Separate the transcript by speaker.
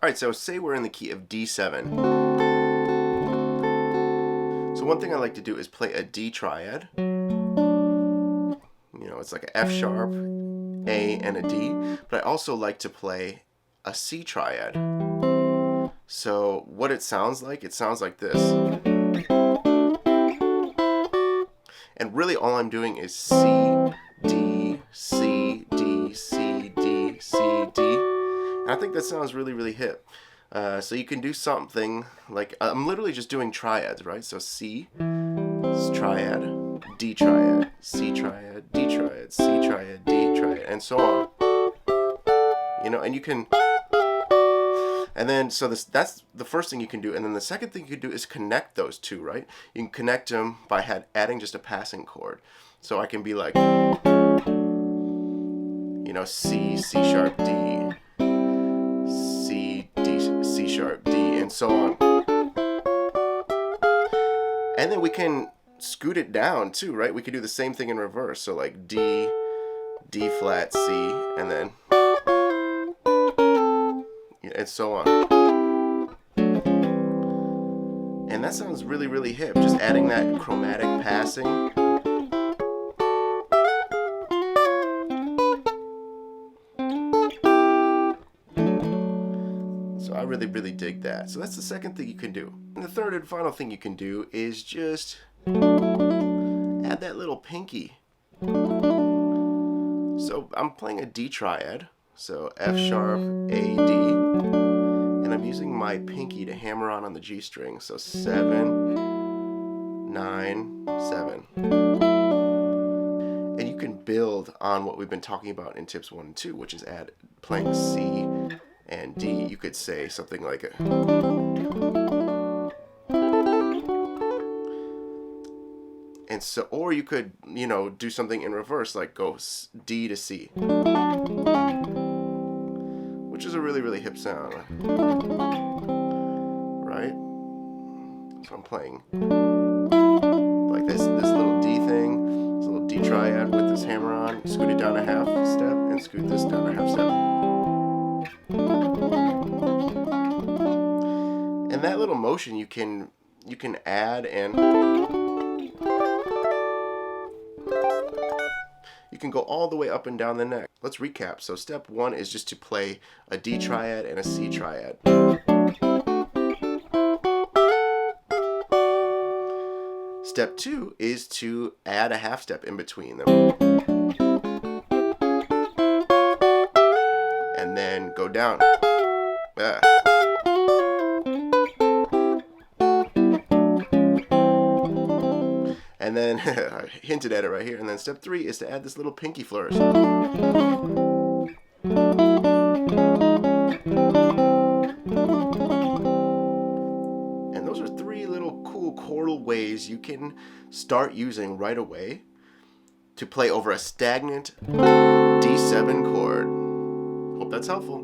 Speaker 1: Alright, so say we're in the key of D7. So one thing I like to do is play a D triad. You know, it's like an F sharp, A, and a D. But I also like to play a C triad. So what it sounds like this. And really all I'm doing is C, D, C, D, C, D, C, D. And I think that sounds really, really hip. So you can do something like, I'm literally just doing triads, right? So C, triad, D triad, C triad, D triad, C triad, D triad, and so on. You know, and you can, and then, so that's the first thing you can do. And then the second thing you can do is connect those two, right? You can connect them by adding just a passing chord. So I can be like, you know, C, C sharp, D, C, D, C sharp, D, and so on. And then we can scoot it down too, right? We could do the same thing in reverse. So like D, D flat, C, and then, and so on. And that sounds really, really hip. Just adding that chromatic passing. So I really, really dig that. So that's the second thing you can do. And the third and final thing you can do is just add that little pinky. So I'm playing a D triad. So F sharp, A, D. And I'm using my pinky to hammer on the G string. So 7, 9, 7. And you can build on what we've been talking about in tips 1 and 2, which is playing C and D. You could say something like a, and so, or you could, you know, do something in reverse, like go D to C, which is a really, really hip sound, right? So I'm playing like this little D thing, this little D triad with this hammer on, scoot it down a half step, and scoot this down a half step. And that little motion you can add, and you can go all the way up and down the neck. Let's recap. So step 1 is just to play a D triad and a C triad. Step 2 is to add a half step in between them. And then go down. And then, I hinted at it right here. And then step 3 is to add this little pinky flourish. And those are 3 little cool chordal ways you can start using right away to play over a stagnant D7 chord. Hope that's helpful.